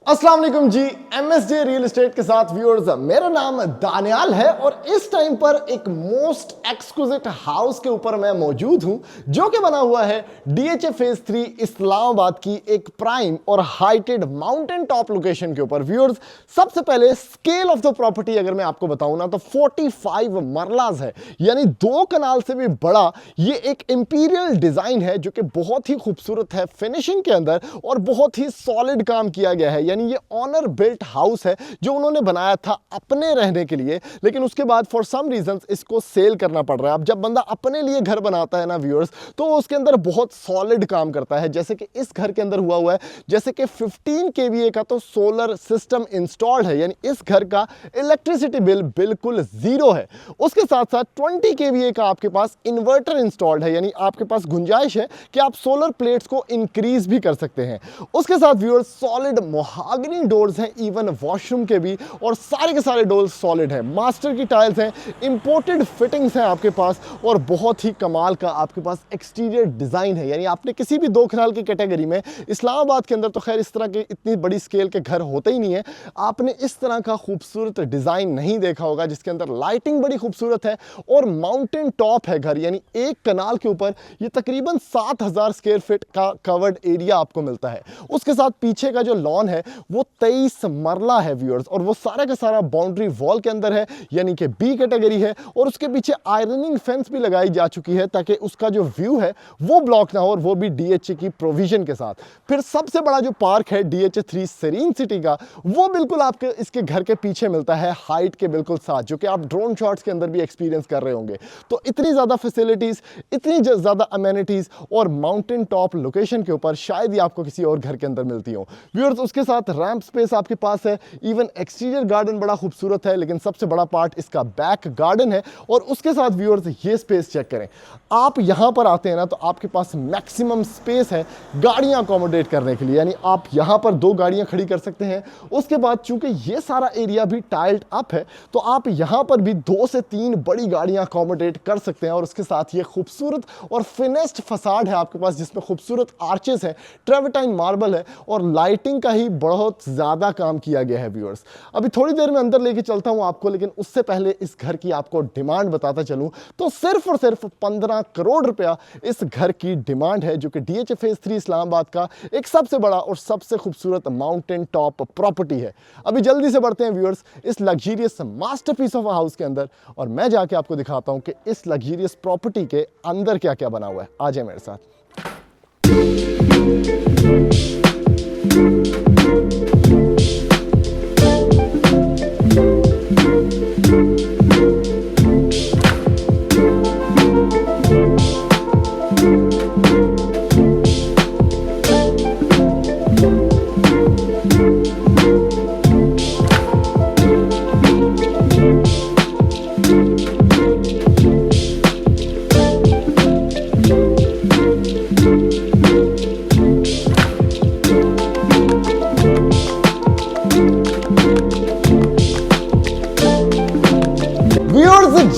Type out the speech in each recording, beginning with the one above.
अस्सलाम वालेकुम जी। MSJ real estate के साथ व्यूअर्स, मेरा नाम दानियाल है और इस टाइम पर एक मोस्ट एक्सक्लूसिव हाउस के ऊपर मैं मौजूद हूं जो कि बना हुआ है डीएचए फेज 3 इस्लामाबाद की एक प्राइम और हाइटेड माउंटेन टॉप लोकेशन के ऊपर। व्यूअर्स, सबसे पहले स्केल ऑफ द प्रॉपर्टी अगर मैं आपको बताऊं ना तो 45 मरलाज है, यानी 2 कनाल से भी बड़ा ये एक इंपीरियल डिजाइन है जो कि बहुत ही खूबसूरत है फिनिशिंग के अंदर और बहुत ही सॉलिड काम किया गया है। यानी ये ऑनर बिल्ट हाउस है जो उन्होंने बनाया था अपने रहने के लिए, लेकिन उसके बाद फॉर सम रीजंस इसको सेल करना पड़ रहा है। अब जब बंदा अपने लिए घर बनाता है ना व्यूअर्स, तो उसके अंदर बहुत सॉलिड काम करता है, जैसे कि इस घर के अंदर हुआ है। जैसे कि 15 केवीए का तो सोलर सिस्टम इंस्टॉल्ड है, यानी इस घर का इलेक्ट्रिसिटी बिल बिल्कुल जीरो है। उसके साथ साथ 20 केवीए का आपके पास इन्वर्टर इंस्टॉल्ड है, यानी आपके पास गुंजाइश है कि आप सोलर प्लेट्स को इंक्रीज भी कर सकते हैं। उसके साथ व्यूअर्स सॉलिड महागनी डोर्स हैं, इवन वॉशरूम के भी, और सारे के सारे डोर्स सॉलिड हैं। मास्टर की टाइल्स हैं, इंपोर्टेड फिटिंग्स हैं आपके पास, और बहुत ही कमाल का आपके पास एक्सटीरियर डिजाइन है। यानी आपने किसी भी 2 कनाल की कैटेगरी में, इस्लामाबाद के अंदर तो खैर इस तरह के इतनी बड़ी स्केल के घर होते ही नहीं है, आपने इस तरह का खूबसूरत डिजाइन नहीं देखा होगा जिसके अंदर लाइटिंग बड़ी खूबसूरत है और माउंटेन टॉप है घर। यानी 1 कनाल के ऊपर ये तकरीबन 7000 स्क्वायर फीट का कवर्ड एरिया आपको मिलता है। उसके साथ पीछे का जो लॉन है वो 23 मरला है व्यूअर्स, और वो सारा का सारा बाउंड्री वॉल के अंदर है, यानी कि बी कैटेगरी है। और उसके पीछे आयरनिंग फेंस भी लगाई जा चुकी है ताकि उसका जो व्यू है वो ब्लॉक ना हो, और वो भी डीएचए की प्रोविजन के साथ। फिर सबसे बड़ा जो पार्क है डीएचए 3 सेरीन सिटी का, वो बिल्कुल आपके इसके घर के पीछे मिलता है, हाइट के बिल्कुल साथ, जो कि आप ड्रोन शॉट्स के अंदर भी एक्सपीरियंस कर रहे होंगे। तो इतनी ज्यादा फैसिलिटीज, इतनी ज्यादा अमेनिटीज और माउंटेन टॉप लोकेशन के ऊपर शायद ही आपको किसी और घर के अंदर मिलती हो व्यूअर्स। उसके साथ रैंप स्पेस आपके पास है, इवन एक्सटीरियर गार्डन बड़ा खूबसूरत है, लेकिन सबसे बड़ा पार्ट इसका बैक गार्डन है। और उसके साथ व्यूअर्स ये स्पेस चेक करें, आप यहां पर आते हैं ना तो आपके पास मैक्सिमम स्पेस है गाड़ियां अकोमोडेट करने के लिए, यानी आप यहां पर 2 गाड़ियां खड़ी कर सकते हैं। उसके बाद चूंकि ये सारा एरिया भी टाइल्ड अप है तो आप यहां पर भी 2 से 3 बड़ी गाड़ियां अकोमोडेट कर सकते हैं। और उसके साथ ये खूबसूरत और फिनिश्ड फसाड है आपके पास, जिसमें खूबसूरत आर्चेस है, ट्रेवर्टाइन मार्बल है, और लाइटिंग का ही बहुत ज्यादा काम किया गया है व्यूअर्स। अभी थोड़ी देर में अंदर लेके चलता हूं आपको, लेकिन उससे पहले इस घर की आपको डिमांड बताता चलूं तो सिर्फ और सिर्फ 15 करोड़ रुपया इस घर की डिमांड है, जो कि डीएचए फेज 3 इस्लामाबाद का एक सबसे बड़ा और सबसे खूबसूरत माउंटेन टॉप प्रॉपर्टी है। अभी जल्दी से बढ़ते हैं व्यूअर्स इस लग्जरियस मास्टरपीस ऑफ हाउस के अंदर, और मैं जाके आपको दिखाता हूं कि इस लग्जरियस प्रॉपर्टी के अंदर क्या क्या बना हुआ है। आ जाए मेरे साथ।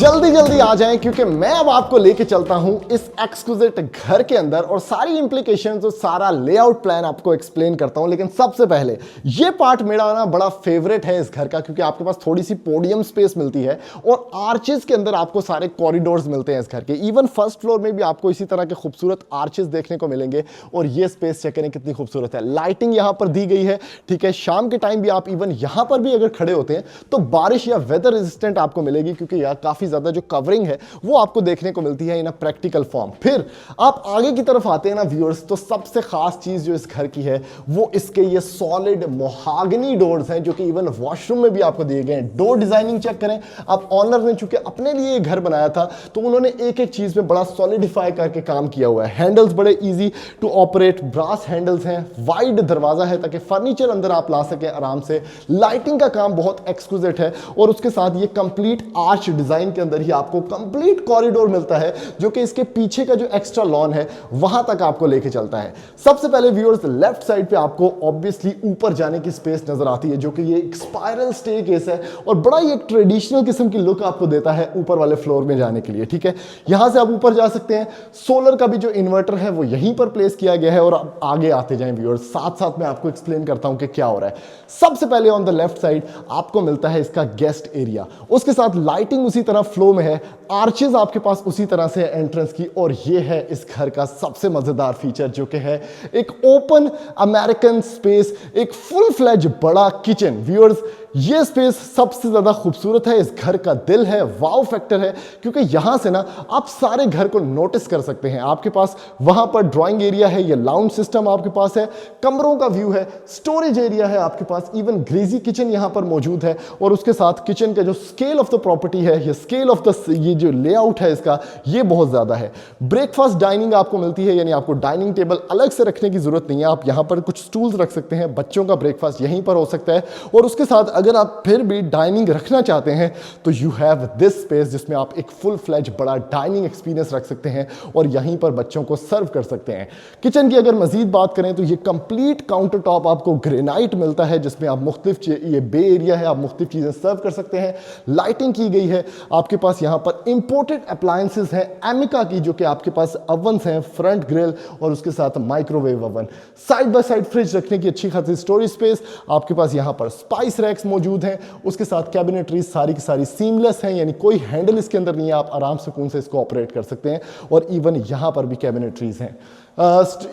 जल्दी जल्दी आ जाएं क्योंकि मैं अब आपको लेके चलता हूं इस एक्सक्लूसिव घर के अंदर और सारी इंप्लीकेशंस और सारा लेआउट प्लान आपको एक्सप्लेन करता हूं। लेकिन सबसे पहले ये पार्ट मेरा ना बड़ा फेवरेट है इस घर का, क्योंकि आपके पास थोड़ी सी पोडियम स्पेस मिलती है और आर्चेस के अंदर आपको सारे कॉरिडोर्स मिलते हैं इस घर के। इवन फर्स्ट फ्लोर में भी आपको इसी तरह के खूबसूरत आर्चेस देखने को मिलेंगे। और ये स्पेस चेक करें कितनी खूबसूरत है, लाइटिंग यहां पर दी गई है, ठीक है। शाम के टाइम भी आप इवन यहां पर भी अगर खड़े होते हैं तो बारिश या वेदर रेजिस्टेंट आपको मिलेगी, क्योंकि यहां काफी ज्यादा जो कवरिंग है वो आपको देखने को मिलती है इन अ प्रैक्टिकल फॉर्म। फिर आप आगे की तरफ आते हैं ना व्यूअर्स, तो सबसे खास चीज जो इस घर की है वो इसके ये सॉलिड मोहागनी डोर्स हैं, जो कि इवन वॉशरूम में भी आपको दिए गए हैं। डोर डिजाइनिंग चेक करें, आप ऑनर ने चूंकि अपने लिए ये घर बनाया था तो उन्होंने एक एक चीज में बड़ा सॉलिडिफाई करके काम किया हुआ है। हैंडल्स बड़े easy to operate, brass handles हैं, वाइड दरवाजा है ताकि फर्नीचर अंदर आप ला सके आराम से। लाइटिंग का काम बहुत एक्सक्लूसिव है, और उसके साथ ये कंप्लीट आर्च डिजाइन के अंदर ही आपको कंप्लीट कॉरिडोर मिलता है जो कि इसके पीछे का जो एक्स्ट्रा लॉन है वहां तक आपको लेके चलता है। सबसे पहले व्यूअर्स लेफ्ट साइड पे आपको ऑब्वियसली ऊपर जाने की स्पेस नजर आती है जो कि ये एक स्पाइरल स्टेयरकेस है और बड़ा ही एक ट्रेडिशनल किस्म की लुक आपको देता है ऊपर वाले फ्लोर में जाने के लिए। ठीक है, यहां से आप ऊपर जा सकते हैं। सोलर का भी जो इन्वर्टर है वो यहीं पर प्लेस किया गया है और अब आगे आते जाएं व्यूअर्स, साथ साथ मैं आपको एक्सप्लेन करता हूं कि क्या हो रहा है। सबसे पहले ऑन द लेफ्ट साइड आपको मिलता है इसका गेस्ट एरिया, उसके साथ लाइटिंग उसी तरह फ्लो में है, आर्चेज आपके पास उसी तरह से एंट्रेंस की, और ये है इस घर का सबसे मजेदार फीचर जो कि है एक ओपन अमेरिकन स्पेस, एक फुल फ्लैज बड़ा किचन। व्यूअर्स ये स्पेस सबसे ज्यादा खूबसूरत है, इस घर का दिल है, वाव फैक्टर है, क्योंकि यहां से ना आप सारे घर को नोटिस कर सकते हैं। आपके पास वहां पर ड्राइंग एरिया है, ये लाउंज सिस्टम आपके पास है, कमरों का व्यू है, स्टोरेज एरिया है आपके पास, इवन ग्रेजी किचन यहां पर मौजूद है, और उसके साथ किचन का जो स्केल ऑफ द प्रॉपर्टी है, ये स्केल ऑफ द ये जो लेआउट है इसका, ये बहुत ज्यादा है। ब्रेकफास्ट डाइनिंग आपको मिलती है, यानी आपको डाइनिंग टेबल अलग से रखने की जरूरत नहीं है, आप यहां पर कुछ स्टूल्स रख सकते हैं, बच्चों का ब्रेकफास्ट यहीं पर हो सकता है। और उसके साथ अगर आप फिर भी डाइनिंग रखना चाहते हैं तो यू हैव दिस स्पेस जिसमें आप एक फुल फ्लैज बड़ा डाइनिंग एक्सपीरियंस रख सकते हैं और यहीं पर बच्चों को सर्व कर सकते हैं। किचन की अगर मजीद बात करें तो ये कंप्लीट काउंटर टॉप आपको ग्रेनाइट मिलता है जिसमें आप मुख्तलिफ, ये बे एरिया है, आप मुख्तलिफ चीजें सर्व कर सकते हैं। लाइटिंग की गई है, आपके पास यहां पर इंपोर्टेड अप्लायंसेस हैं एमिका की, जो कि आपके पास अवन्स हैं, फ्रंट ग्रिल और उसके साथ microwave oven, side by side fridge रखने की अच्छी खासी स्टोरेज स्पेस, आपके पास यहां पर स्पाइस रैक्स मौजूद हैं, उसके साथ कैबिनेटरीज सारी की सारी सीमलेस हैं, यानी कोई हैंडल इसके अंदर नहीं है, आप आराम से कौन से इसको ऑपरेट कर सकते हैं, और इवन यहां पर भी कैबिनेटरीज हैं।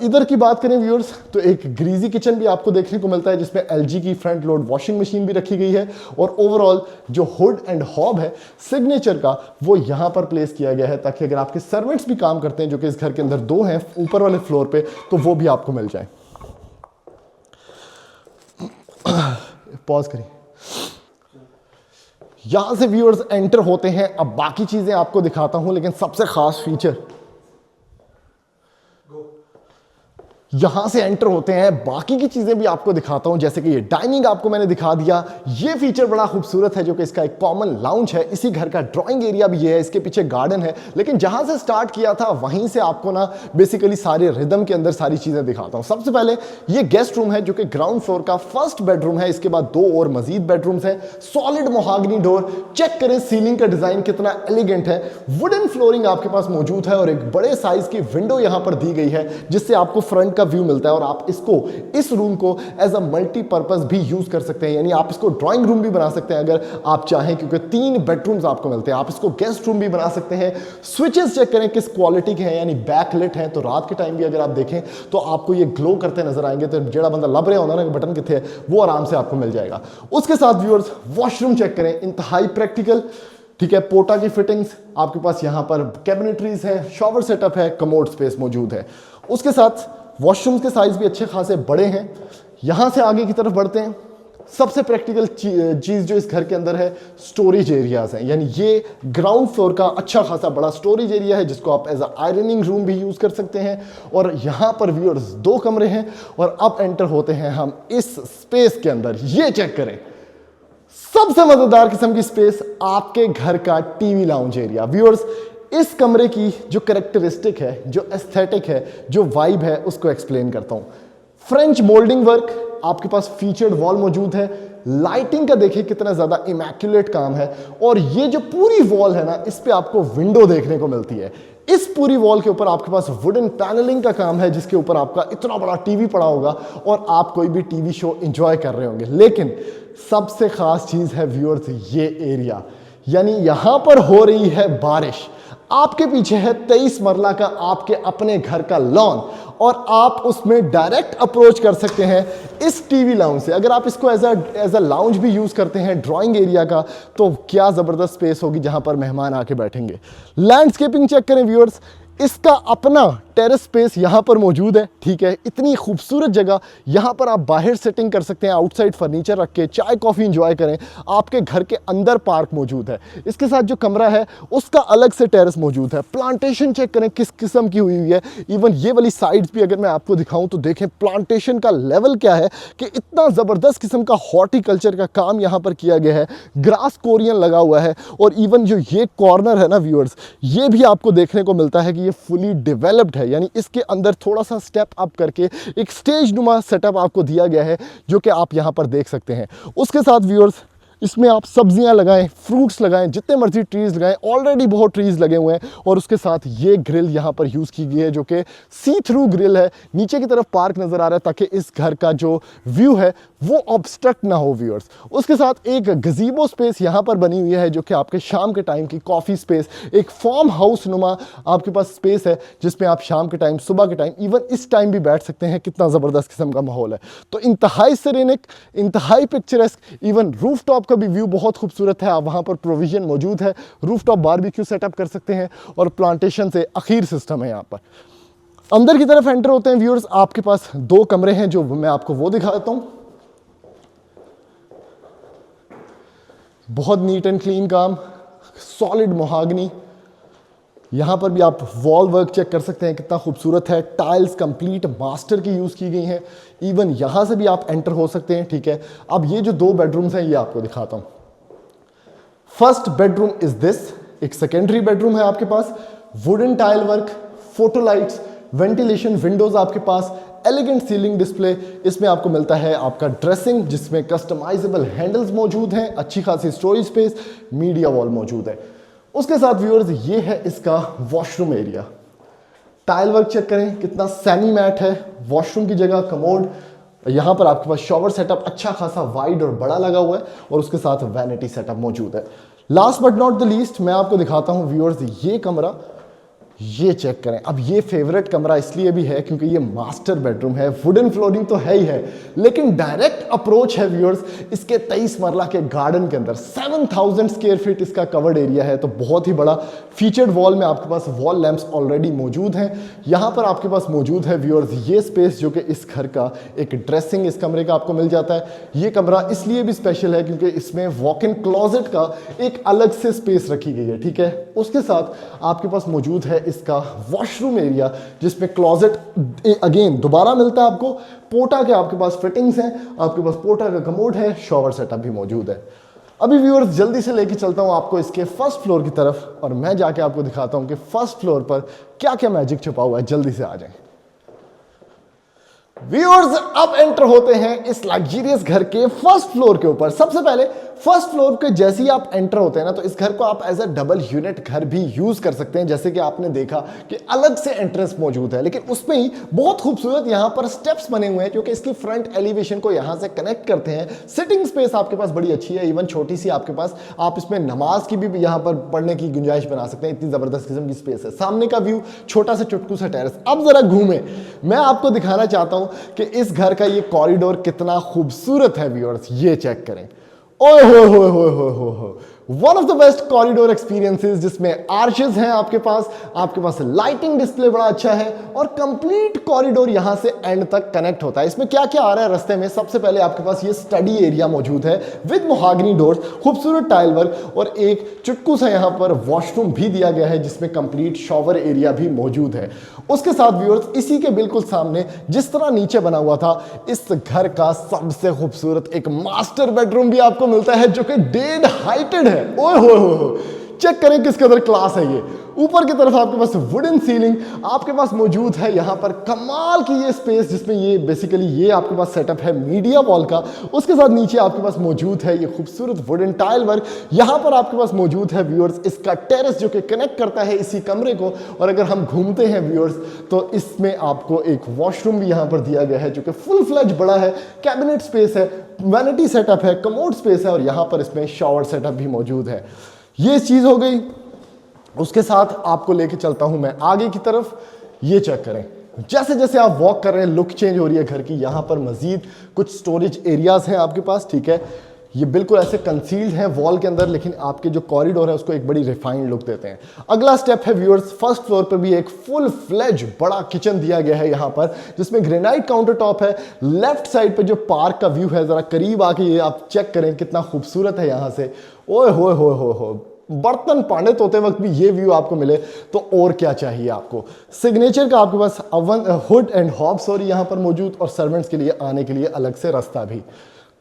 इधर की बात करें व्यूअर्स तो एक ग्रीजी किचन भी आपको देखने को मिलता है जिसमें एलजी की फ्रंट लोड वॉशिंग मशीन भी रखी गई है, और ओवरऑल जो हुड एंड हॉब है सिग्नेचर का वो यहां पर प्लेस किया गया है ताकि अगर आपके सर्वेंट्स भी काम करते हैं, जो कि इस घर के अंदर 2 हैं ऊपर वाले फ्लोर पे, तो वो भी आपको मिल जाए। पॉज करिए। यहां से व्यूअर्स एंटर होते हैं, अब बाकी चीजें आपको दिखाता हूं, लेकिन सबसे खास फीचर यहां से एंटर होते हैं, बाकी की चीजें भी आपको दिखाता हूं, जैसे कि ये डाइनिंग आपको मैंने दिखा दिया, ये फीचर बड़ा खूबसूरत है जो कि इसका एक कॉमन लाउंज है, इसी घर का ड्राइंग एरिया भी ये है, इसके पीछे गार्डन है, लेकिन जहां से स्टार्ट किया था वहीं से आपको ना बेसिकली सारे रिदम के अंदर सारी चीजें दिखाता हूं। सबसे पहले ये गेस्ट रूम है जो कि ग्राउंड फ्लोर का फर्स्ट बेडरूम है, इसके बाद 2 और मजीद बेडरूम्स हैं, सॉलिड मोहागनी डोर, चेक करें सीलिंग का डिजाइन कितना एलिगेंट है, वुडन फ्लोरिंग आपके पास मौजूद है, और एक बड़े साइज की विंडो यहां पर दी गई है जिससे आपको फ्रंट का व्यू मिलता है, और आप इसको, इस रूम को एज अ मल्टीपर्पज भी यूज कर सकते हैं, यानी आप इसको ड्राइंग रूम भी बना सकते हैं अगर आप चाहें, क्योंकि 3 बेडरूम्स आपको मिलते हैं, आप इसको गेस्ट रूम भी बना सकते हैं। स्विचेस चेक करें किस क्वालिटी के हैं, यानी बैकलिट हैं, तो रात के टाइम भी अगर आप देखें तो आपको ये ग्लो करते नजर आएंगे, तो जेड़ा बंदा लब रहा होता ना बटन कितने है वो आराम से आपको मिल जाएगा। उसके साथ व्यूअर्स वॉशरूम चेक करें, इंतहाई प्रैक्टिकल, ठीक है, पोटा की फिटिंग्स आपके पास यहां पर, कैबिनेटरीज है, शॉवर सेटअप है, कमोड स्पेस मौजूद है। उसके साथ वॉशरूम्स के साइज भी अच्छे खासे बड़े हैं। यहां से आगे की तरफ बढ़ते हैं, सबसे प्रैक्टिकल चीज जो इस घर के अंदर है, स्टोरेज एरियाज हैं, यानी ये ग्राउंड फ्लोर का अच्छा खासा बड़ा स्टोरेज एरिया है जिसको आप एज अ आयरनिंग रूम भी यूज कर सकते हैं, और यहां पर व्यूअर्स 2 कमरे हैं, और अब एंटर होते हैं हम इस स्पेस के अंदर। ये चेक करें, सबसे मजेदार किस्म की स्पेस, आपके घर का टीवी लाउंज एरिया। व्यूअर्स इस कमरे की जो कैरेक्टरिस्टिक है, जो एस्थेटिक है, जो वाइब है, उसको एक्सप्लेन करता हूं। फ्रेंच मोल्डिंग वर्क, आपके पास फीचर्ड वॉल मौजूद है, लाइटिंग का देखिए कितना ज्यादा इमैक्युलेट काम है, और ये जो पूरी वॉल है ना, इस पे आपको विंडो देखने को मिलती है। इस पूरी वॉल के ऊपर आपके पास वुडन पैनलिंग का काम है जिसके ऊपर आपका इतना बड़ा टीवी पड़ा होगा और आप कोई भी टीवी शो एंजॉय कर रहे होंगे। लेकिन सबसे खास चीज है व्यूअर्स ये एरिया, यानी यहां पर हो रही है बारिश, आपके पीछे है 23 मरला का आपके अपने घर का लॉन, और आप उसमें डायरेक्ट अप्रोच कर सकते हैं इस टीवी लाउंज से। अगर आप इसको एज अ लाउंज भी यूज करते हैं ड्राइंग एरिया का, तो क्या जबरदस्त स्पेस होगी जहां पर मेहमान आके बैठेंगे। लैंडस्केपिंग चेक करें व्यूअर्स, इसका अपना टेरेस स्पेस यहाँ पर मौजूद है, ठीक है। इतनी खूबसूरत जगह, यहाँ पर आप बाहर सेटिंग कर सकते हैं, आउटसाइड फर्नीचर रख के चाय कॉफ़ी इंजॉय करें। आपके घर के अंदर पार्क मौजूद है। इसके साथ जो कमरा है उसका अलग से टेरेस मौजूद है। प्लांटेशन चेक करें किस किस्म की हुई है। इवन ये वाली साइड्स भी अगर मैं आपको दिखाऊं तो देखें प्लांटेशन का लेवल क्या है कि इतना ज़बरदस्त किस्म का हॉर्टिकल्चर का काम यहाँ पर किया गया है। ग्रास कोरियन लगा हुआ है और इवन जो ये कॉर्नर है ना व्यूअर्स, ये भी आपको देखने को मिलता है कि ये फुली डेवलप्ड है, यानी इसके अंदर थोड़ा सा स्टेप अप करके एक स्टेज नुमा सेटअप आपको दिया गया है जो कि आप यहाँ पर देख सकते हैं। उसके साथ व्यूअर्स इसमें आप सब्जियां लगाएं, फ्रूट्स लगाएं, जितने मर्जी ट्रीज़ लगाएं, ऑलरेडी बहुत ट्रीज़ लगे हुए हैं। और उसके साथ ये ग्रिल यहाँ पर यूज़ की गई है जो कि सी थ्रू ग्रिल है। नीचे की तरफ पार्क नज़र आ रहा है ताकि इस घर का जो व्यू है वो ऑब्स्ट्रक्ट ना हो व्यूअर्स। उसके साथ एक गजीबो स्पेस यहाँ पर बनी हुई है जो कि आपके शाम के टाइम की कॉफ़ी स्पेस, एक फार्म हाउस नुमा आपके पास स्पेस है जिसमें आप शाम के टाइम, सुबह के टाइम, इवन इस टाइम भी बैठ सकते हैं। कितना ज़बरदस्त किस्म का माहौल है। तो इंतहाई सेरेनिक, इंतहाई पिक्चरस्क, इवन रूफ टॉप का भी व्यू बहुत खूबसूरत है। आप वहाँ पर प्रोविजन मौजूद है, रूफ टॉप बारबेक्यू सेटअप कर सकते हैं और प्लांटेशन से अखीर सिस्टम है यहाँ पर। अंदर की तरफ एंटर होते हैं व्यूअर्स, आपके पास 2 कमरे हैं जो मैं आपको वो दिखाता हूँ। बहुत नीट एंड क्लीन काम, सॉलिड मोहागनी। यहाँ पर भी आप वॉल वर्क चेक कर सकते हैं कितना खूबसूरत है। टाइल्स कंप्लीट मास्टर की यूज़ की गई हैं। इवन यहाँ से भी आप एंटर हो सकते हैं, ठीक है। अब ये जो 2 बेडरूम्स हैं ये आपको दिखाता हूँ। फर्स्ट बेडरूम इज दिस, एक सेकेंडरी बेडरूम है आपके पास। Wooden tile work, photo lights, ventilation, windows आपके पास, एलिगेंट सीलिंग डिस्प्ले। इसमें आपको मिलता है आपका ड्रेसिंग जिसमें कस्टमाइजेबल हैंडल्स मौजूद हैं, अच्छी खासी स्टोरेज स्पेस, मीडिया वॉल मौजूद है। उसके साथ व्यूअर्स ये है इसका washroom area. Tile work check करें कितना सेमी मैट है। वॉशरूम की जगह कमोड, यहाँ पर आपके पास शॉवर सेटअप अच्छा खासा वाइड और बड़ा लगा हुआ है और उसके साथ वैनिटी सेटअप मौजूद है। Last but not the least मैं आपको दिखाता हूँ व्यूअर्स ये कमरा, ये चेक करें। अब ये फेवरेट कमरा इसलिए भी है क्योंकि ये मास्टर बेडरूम है। वुडन फ्लोरिंग तो है ही है लेकिन डायरेक्ट अप्रोच है व्यूअर्स इसके 23 मरला के गार्डन के अंदर। 7000 स्क्वायर फीट इसका कवर्ड एरिया है, तो बहुत ही बड़ा। फीचर्ड वॉल में आपके पास वॉल लैंप्स ऑलरेडी मौजूद हैं। यहाँ पर आपके पास मौजूद है व्यूअर्स ये स्पेस जो कि इस घर का एक ड्रेसिंग इस कमरे का आपको मिल जाता है। ये कमरा इसलिए भी स्पेशल है क्योंकि इसमें वॉक इन क्लॉजेट का एक अलग से स्पेस रखी गई है, ठीक है। उसके साथ आपके पास मौजूद है इसका वॉशरूम एरिया जिसमें क्लॉजेट अगेन दोबारा मिलता है आपको। पोटा के आपके पास फिटिंग्स हैं, आपके पास पोटा का कमोड है, शॉवर सेटअप भी मौजूद है। अभी व्यूअर्स जल्दी से लेके चलता हूं आपको इसके फर्स्ट फ्लोर की तरफ और मैं जाके आपको दिखाता हूं कि फर्स्ट फ्लोर पर क्या क्या मैजिक छुपा हुआ है। जल्दी से आ जाएं व्यूअर्स। अब एंटर होते हैं इस लग्जरियस घर के फर्स्ट फ्लोर के ऊपर। सबसे पहले फर्स्ट फ्लोर के जैसे ही आप एंटर होते हैं ना तो इस घर को आप एज अ डबल यूनिट घर भी यूज कर सकते हैं। जैसे कि आपने देखा कि अलग से एंट्रेंस मौजूद है लेकिन उसमें ही बहुत खूबसूरत यहाँ पर स्टेप्स बने हुए हैं क्योंकि इसकी फ्रंट एलिवेशन को यहाँ से कनेक्ट करते हैं। सिटिंग स्पेस आपके पास बड़ी अच्छी है, इवन छोटी सी आपके पास आप इसमें नमाज की भी यहाँ पर पढ़ने की गुंजाइश बना सकते हैं। इतनी जबरदस्त किस्म की स्पेस है। सामने का व्यू छोटा सा चुटकू सा टेरेस। अब जरा घूमे, मैं आपको दिखाना चाहता हूं कि इस घर का ये कॉरिडोर कितना खूबसूरत है व्यूअर्स। ये चेक करें, ओए हो one of the best corridor experiences जिसमें आर्चेस हैं आपके पास लाइटिंग डिस्प्ले बड़ा अच्छा है और कंप्लीट कॉरिडोर यहां से एंड तक कनेक्ट होता है। इसमें क्या क्या आ रहा है रास्ते में, सबसे पहले आपके पास ये स्टडी एरिया मौजूद है विद मोहागनी डोर्स, खूबसूरत टाइल वर्क और एक चुटकू सा यहां पर वॉशरूम भी दिया गया है जिसमें कंप्लीट शॉवर एरिया भी मौजूद है। उसके साथ व्यूअर्स इसी के बिल्कुल सामने जिस तरह नीचे बना हुआ था इस घर का सबसे खूबसूरत एक मास्टर बेडरूम भी आपको मिलता है जो कि डेड हाइटेड है। ओए हो चेक करें किस कदर क्लास है ये। ऊपर की तरफ आपके पास वुडन सीलिंग आपके पास मौजूद है। यहाँ पर कमाल की ये स्पेस जिसमें ये बेसिकली ये आपके पास सेटअप है मीडिया वॉल का। उसके साथ नीचे आपके पास मौजूद है ये खूबसूरत वुडन टाइल वर्क। यहाँ पर आपके पास मौजूद है व्यूअर्स इसका टेरेस जो कि कनेक्ट करता है इसी कमरे को। और अगर हम घूमते हैं व्यूअर्स तो इसमें आपको एक वॉशरूम भी यहाँ पर दिया गया है जो कि फुल फ्लेज बड़ा है। कैबिनेट स्पेस है, वैनिटी सेटअप है, कमोड स्पेस है और यहाँ पर इसमें शॉवर सेटअप भी मौजूद है। ये चीज़ हो गई। उसके साथ आपको लेके चलता हूं मैं आगे की तरफ। ये चेक करें, जैसे जैसे आप वॉक कर रहे हैं लुक चेंज हो रही है घर की। यहां पर मजीद कुछ स्टोरेज एरियाज हैं आपके पास, ठीक है। ये बिल्कुल ऐसे कंसील्ड हैं वॉल के अंदर, लेकिन आपके जो कॉरिडोर है उसको एक बड़ी रिफाइंड लुक देते हैं। अगला स्टेप है व्यूअर्स, फर्स्ट फ्लोर पर भी एक फुल फ्लेज बड़ा किचन दिया गया है यहाँ पर, जिसमें ग्रेनाइट काउंटर टॉप है। लेफ्ट साइड पे जो पार्क का व्यू है, जरा करीब आके ये आप चेक करें कितना खूबसूरत है यहाँ से। ओए होए होए होए होए, बर्तन पांडित होते वक्त भी ये व्यू आपको मिले तो और क्या चाहिए आपको। सिग्नेचर का आपके पास अवन हुड एंड हॉब यहाँ पर मौजूद, और सर्वेंट्स के लिए आने के लिए अलग से रास्ता भी।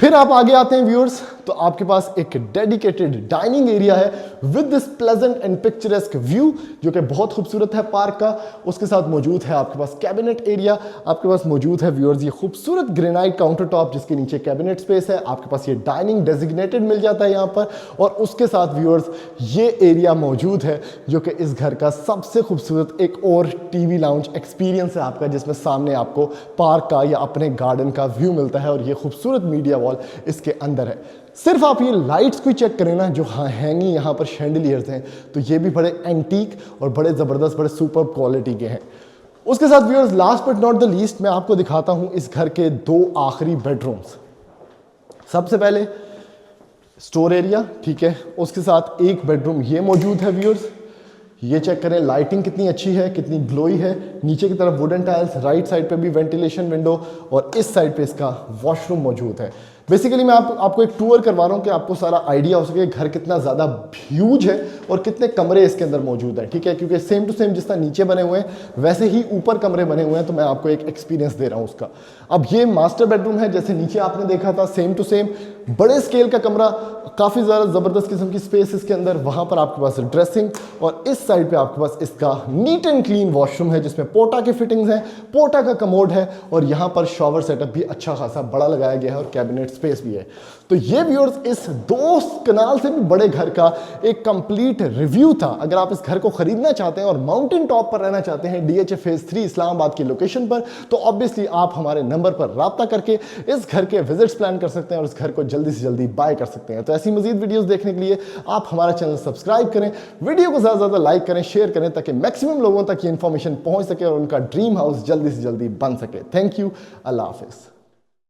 फिर आप आगे आते हैं व्यूअर्स, तो आपके पास एक डेडिकेटेड डाइनिंग एरिया है with this pleasant and picturesque view, जो कि बहुत खूबसूरत है पार्क का। उसके साथ मौजूद है आपके पास कैबिनेट एरिया, आपके पास मौजूद है व्यूअर्स ये खूबसूरत ग्रेनाइट काउंटर टॉप, जिसके नीचे कैबिनेट स्पेस है। आपके पास ये डाइनिंग डेजिग्नेटेड मिल जाता है यहाँ पर, और उसके साथ व्यूअर्स ये एरिया मौजूद है जो कि इस घर का सबसे खूबसूरत एक और टीवी लाउंज एक्सपीरियंस है आपका, जिसमें सामने आपको पार्क का या अपने गार्डन का व्यू मिलता है, और ये खूबसूरत मीडिया वॉल इसके अंदर है। सिर्फ आप ये लाइट्स को चेक करें ना, जो हैंगिंग यहाँ पर शैंडलियर्स हैं, तो ये भी बड़े एंटीक और बड़े ज़बरदस्त, बड़े सुपर क्वालिटी के हैं। उसके साथ viewers, last but not the least, मैं आपको दिखाता हूँ इस घर के 2 आखिरी बेडरूम्स। सबसे पहले स्टोर एरिया, ठीक है, उसके साथ एक बेडरूम ये मौजूद है व्यूअर्स। ये चेक करें लाइटिंग कितनी अच्छी है, कितनी ग्लोई है। नीचे की तरफ वुडन टाइल्स, राइट साइड पे भी वेंटिलेशन विंडो, और इस साइड पे इसका वॉशरूम मौजूद है। बेसिकली मैं आपको एक टूर करवा रहा हूँ कि आपको सारा आइडिया हो सके घर कितना ज़्यादा ह्यूज है और कितने कमरे इसके अंदर मौजूद है, ठीक है, क्योंकि सेम टू सेम जिस तरह नीचे बने हुए हैं वैसे ही ऊपर कमरे बने हुए हैं, तो मैं आपको एक एक्सपीरियंस दे रहा हूँ उसका। अब ये मास्टर बेडरूम है, जैसे नीचे आपने देखा था सेम टू सेम बड़े स्केल का कमरा, काफ़ी ज़्यादा ज़बरदस्त किस्म की स्पेस इसके अंदर। वहाँ पर आपके पास ड्रेसिंग, और इस साइड पे आपके पास इसका नीट एंड क्लीन वॉशरूम है, जिसमें पोटा की फिटिंग्स हैं, पोटा का कमोड है, और यहाँ पर शॉवर सेटअप भी अच्छा खासा बड़ा लगाया गया है, और कैबिनेट स्पेस भी है। तो ये व्यूअर्स इस 2 कनाल से भी बड़े घर का एक कंप्लीट रिव्यू था। अगर आप इस घर को खरीदना चाहते हैं और माउंटेन टॉप पर रहना चाहते हैं DHA फेज 3 इस्लामाबाद की लोकेशन पर, तो ऑब्वियसली आप हमारे नंबर पर राब्ता करके इस घर के विजिट्स प्लान कर सकते हैं और इस घर को जल्दी से जल्दी बाय कर सकते हैं। तो ऐसी मजीद वीडियोस देखने के लिए आप हमारा चैनल सब्सक्राइब करें, वीडियो को ज़्यादा से ज़्यादा लाइक करें, शेयर करें, ताकि मैक्सिमम लोगों तक ये इन्फॉर्मेशन पहुंच सके और उनका ड्रीम हाउस जल्दी से जल्दी बन सके। थैंक यू, अल्लाह हाफिज़।